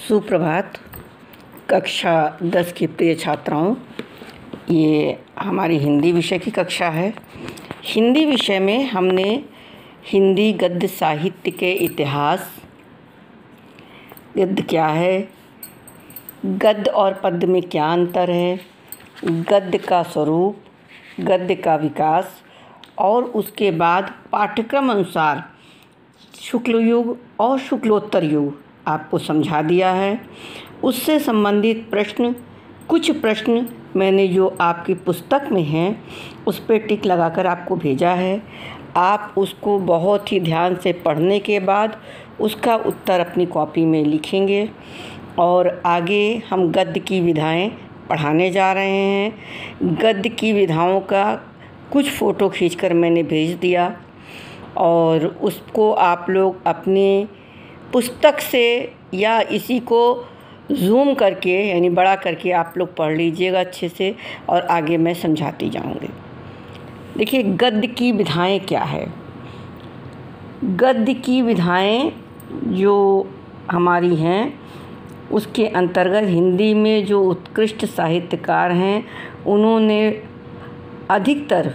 सुप्रभात। कक्षा 10 की प्रिय छात्राओं, ये हमारी हिंदी विषय की कक्षा है। हिंदी विषय में हमने हिंदी गद्य साहित्य के इतिहास, गद्य क्या है, गद्य और पद्य में क्या अंतर है, गद्य का स्वरूप, गद्य का विकास और उसके बाद पाठ्यक्रम अनुसार शुक्ल युग और शुक्लोत्तर युग आपको समझा दिया है। उससे संबंधित कुछ प्रश्न मैंने जो आपकी पुस्तक में हैं उस पर टिक लगाकर आपको भेजा है। आप उसको बहुत ही ध्यान से पढ़ने के बाद उसका उत्तर अपनी कॉपी में लिखेंगे और आगे हम गद्य की विधाएं पढ़ाने जा रहे हैं। गद्य की विधाओं का कुछ फ़ोटो खींचकर मैंने भेज दिया और उसको आप लोग अपने पुस्तक से या इसी को ज़ूम करके यानी बड़ा करके आप लोग पढ़ लीजिएगा अच्छे से और आगे मैं समझाती जाऊंगी। देखिए, गद्य की विधाएं क्या है। गद्य की विधाएं जो हमारी हैं उसके अंतर्गत हिंदी में जो उत्कृष्ट साहित्यकार हैं उन्होंने अधिकतर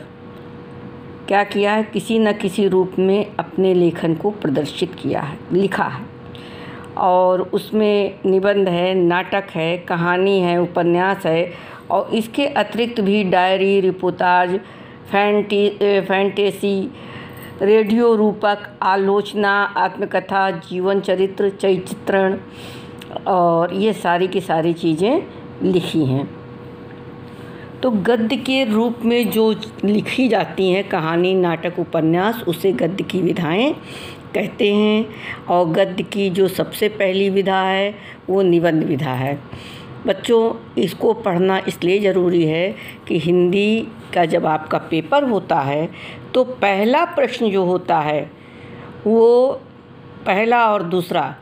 क्या किया है, किसी न किसी रूप में अपने लेखन को प्रदर्शित किया है, लिखा है। और उसमें निबंध है, नाटक है, कहानी है, उपन्यास है और इसके अतिरिक्त भी डायरी, रिपोर्टाज, फैंटेसी, रेडियो रूपक, आलोचना, आत्मकथा, जीवन चरित्र, चित्रण और ये सारी की सारी चीज़ें लिखी हैं। तो गद्य के रूप में जो लिखी जाती हैं कहानी, नाटक, उपन्यास, उसे गद्य की विधाएं कहते हैं। और गद्य की जो सबसे पहली विधा है वो निबंध विधा है। बच्चों, इसको पढ़ना इसलिए ज़रूरी है कि हिंदी का जब आपका पेपर होता है तो पहला प्रश्न जो होता है वो पहला और दूसरा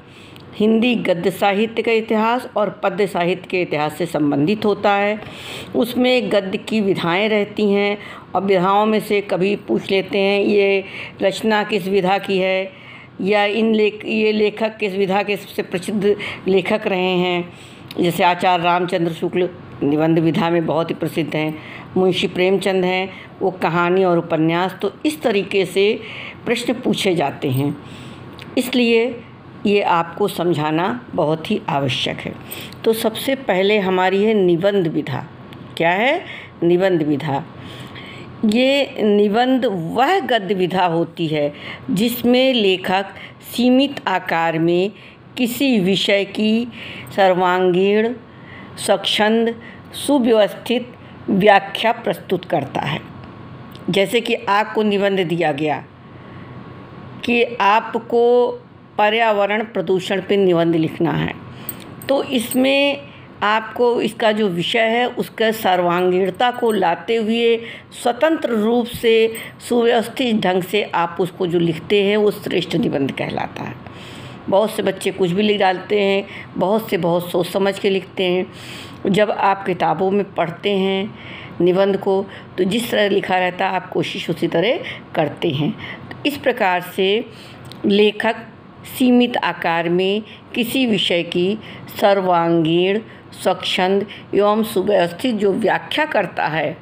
हिंदी गद्य साहित्य का इतिहास और पद्य साहित्य के इतिहास से संबंधित होता है। उसमें गद्य की विधाएं रहती हैं और विधाओं में से कभी पूछ लेते हैं ये रचना किस विधा की है या ये लेखक किस विधा के सबसे प्रसिद्ध लेखक रहे हैं। जैसे आचार्य रामचंद्र शुक्ल निबंध विधा में बहुत ही प्रसिद्ध हैं। मुंशी प्रेमचंद हैं, वो कहानी और उपन्यास। तो इस तरीके से प्रश्न पूछे जाते हैं, इसलिए ये आपको समझाना बहुत ही आवश्यक है। तो सबसे पहले हमारी है निबंध विधा। क्या है? निबंध विधा। ये निबंध वह गद्य विधा होती है जिसमें लेखक सीमित आकार में किसी विषय की सर्वांगीण, स्वच्छंद, सुव्यवस्थित व्याख्या प्रस्तुत करता है। जैसे कि आपको निबंध दिया गया कि आपको पर्यावरण प्रदूषण पर निबंध लिखना है, तो इसमें आपको इसका जो विषय है उसका सर्वांगीणता को लाते हुए स्वतंत्र रूप से सुव्यवस्थित ढंग से आप उसको जो लिखते हैं वो श्रेष्ठ निबंध कहलाता है। बहुत से बच्चे कुछ भी लिख डालते हैं, बहुत सोच समझ के लिखते हैं। जब आप किताबों में पढ़ते हैं निबंध को तो जिस तरह लिखा रहता है आप कोशिश उसी तरह करते हैं। तो इस प्रकार से लेखक सीमित आकार में किसी विषय की सर्वांगीण, स्वच्छंद एवं सुव्यवस्थित जो व्याख्या करता है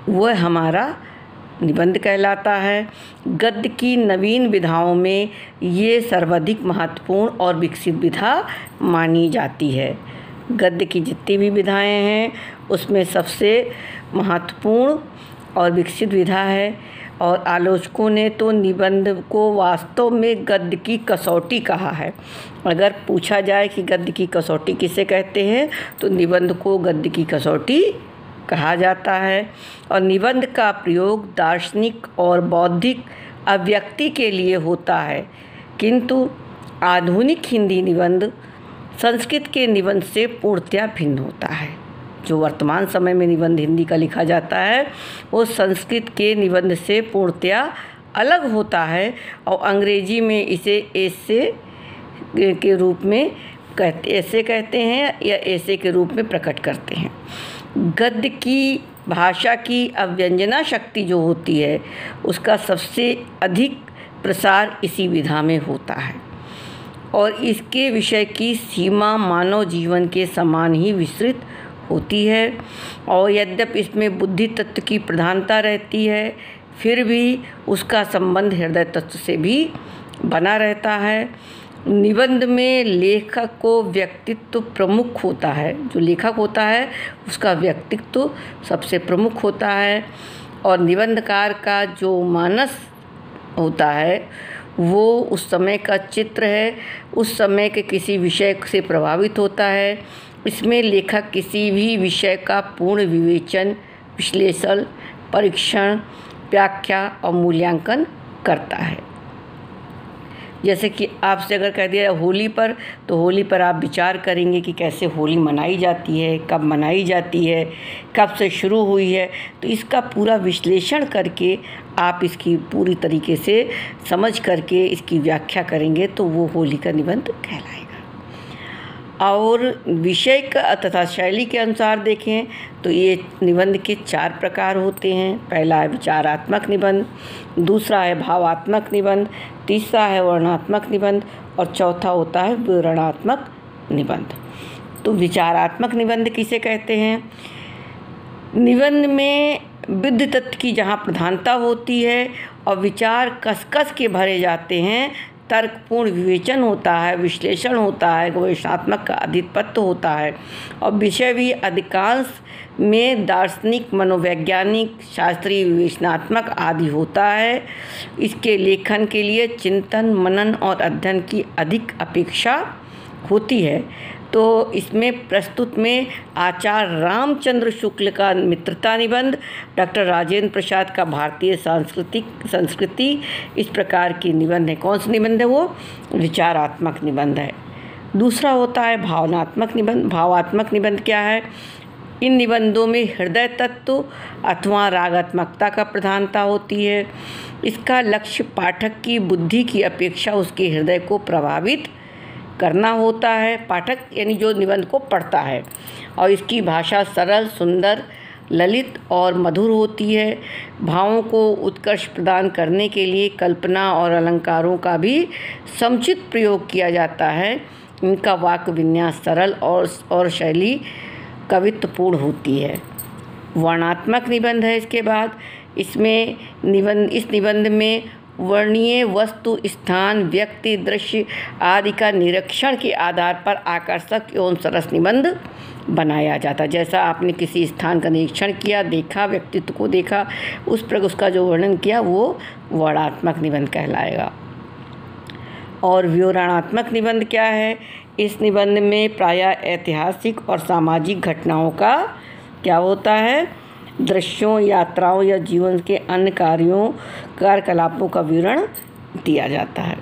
वह हमारा निबंध कहलाता है। गद्य की नवीन विधाओं में ये सर्वाधिक महत्वपूर्ण और विकसित विधा मानी जाती है। गद्य की जितनी भी विधाएं हैं उसमें सबसे महत्वपूर्ण और विकसित विधा है। और आलोचकों ने तो निबंध को वास्तव में गद्य की कसौटी कहा है। अगर पूछा जाए कि गद्य की कसौटी किसे कहते हैं तो निबंध को गद्य की कसौटी कहा जाता है। और निबंध का प्रयोग दार्शनिक और बौद्धिक अभिव्यक्ति के लिए होता है, किंतु आधुनिक हिंदी निबंध संस्कृत के निबंध से पूर्णतया भिन्न होता है। जो वर्तमान समय में निबंध हिंदी का लिखा जाता है वो संस्कृत के निबंध से पूर्णतया अलग होता है और अंग्रेजी में इसे ऐसे के रूप में ऐसे कहते हैं या ऐसे के रूप में प्रकट करते हैं। गद्य की भाषा की अव्यंजना शक्ति जो होती है उसका सबसे अधिक प्रसार इसी विधा में होता है। और इसके विषय की सीमा मानव जीवन के समान ही विस्तृत होती है। और यद्यपि इसमें बुद्धि तत्व की प्रधानता रहती है, फिर भी उसका संबंध हृदय तत्व से भी बना रहता है। निबंध में लेखक को व्यक्तित्व प्रमुख होता है, जो लेखक होता है उसका व्यक्तित्व सबसे प्रमुख होता है। और निबंधकार का जो मानस होता है वो उस समय का चित्र है, उस समय के किसी विषय से प्रभावित होता है। इसमें लेखक किसी भी विषय का पूर्ण विवेचन, विश्लेषण, परीक्षण, व्याख्या और मूल्यांकन करता है। जैसे कि आपसे अगर कह दिया होली पर, तो होली पर आप विचार करेंगे कि कैसे होली मनाई जाती है, कब मनाई जाती है, कब से शुरू हुई है। तो इसका पूरा विश्लेषण करके आप इसकी पूरी तरीके से समझ करके इसकी व्याख्या करेंगे तो वो होली का निबंध कहलाएगा। और विषय का तथा शैली के अनुसार देखें तो ये निबंध के 4 प्रकार होते हैं। पहला है विचारात्मक निबंध, दूसरा है भावात्मक निबंध, तीसरा है वर्णनात्मक निबंध और चौथा होता है विवरणात्मक निबंध। तो विचारात्मक निबंध किसे कहते हैं? निबंध में बुद्धि तत्व की जहाँ प्रधानता होती है और विचार कस के भरे जाते हैं, तर्कपूर्ण विवेचन होता है, विश्लेषण होता है, गवेषणात्मक का आधिपत्य होता है और विषय भी अधिकांश में दार्शनिक, मनोवैज्ञानिक, शास्त्रीय, विवेचनात्मक आदि होता है। इसके लेखन के लिए चिंतन, मनन और अध्ययन की अधिक अपेक्षा होती है। तो इसमें प्रस्तुत में आचार्य रामचंद्र शुक्ल का मित्रता निबंध, डॉक्टर राजेंद्र प्रसाद का भारतीय संस्कृति, इस प्रकार की निबंध है। कौन सा निबंध है? वो विचारात्मक निबंध है। दूसरा होता है भावनात्मक निबंध। भावात्मक निबंध क्या है? इन निबंधों में हृदय तत्व अथवा रागात्मकता का प्रधानता होती है। इसका लक्ष्य पाठक की बुद्धि की अपेक्षा उसके हृदय को प्रभावित करना होता है। पाठक यानी जो निबंध को पढ़ता है। और इसकी भाषा सरल, सुंदर, ललित और मधुर होती है। भावों को उत्कर्ष प्रदान करने के लिए कल्पना और अलंकारों का भी समुचित प्रयोग किया जाता है। इनका वाक्य विन्यास सरल और शैली कवित्वपूर्ण होती है। वर्णनात्मक निबंध है इसके बाद। इस निबंध में वर्णीय वस्तु, स्थान, व्यक्ति, दृश्य आदि का निरीक्षण के आधार पर आकर्षक एवं सरस निबंध बनाया जाता है। जैसा आपने किसी स्थान का निरीक्षण किया, देखा, व्यक्तित्व को देखा, उस पर उसका जो वर्णन किया वो वर्णनात्मक निबंध कहलाएगा। और विवरणात्मक निबंध क्या है? इस निबंध में प्रायः ऐतिहासिक और सामाजिक घटनाओं का क्या होता है? दृश्यों, यात्राओं या जीवन के अन्य कार्यकलापों का विवरण दिया जाता है।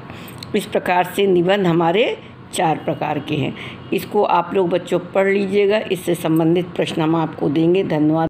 इस प्रकार से निबंध हमारे 4 प्रकार के हैं। इसको आप लोग बच्चों पढ़ लीजिएगा। इससे संबंधित प्रश्न हम आपको देंगे। धन्यवाद।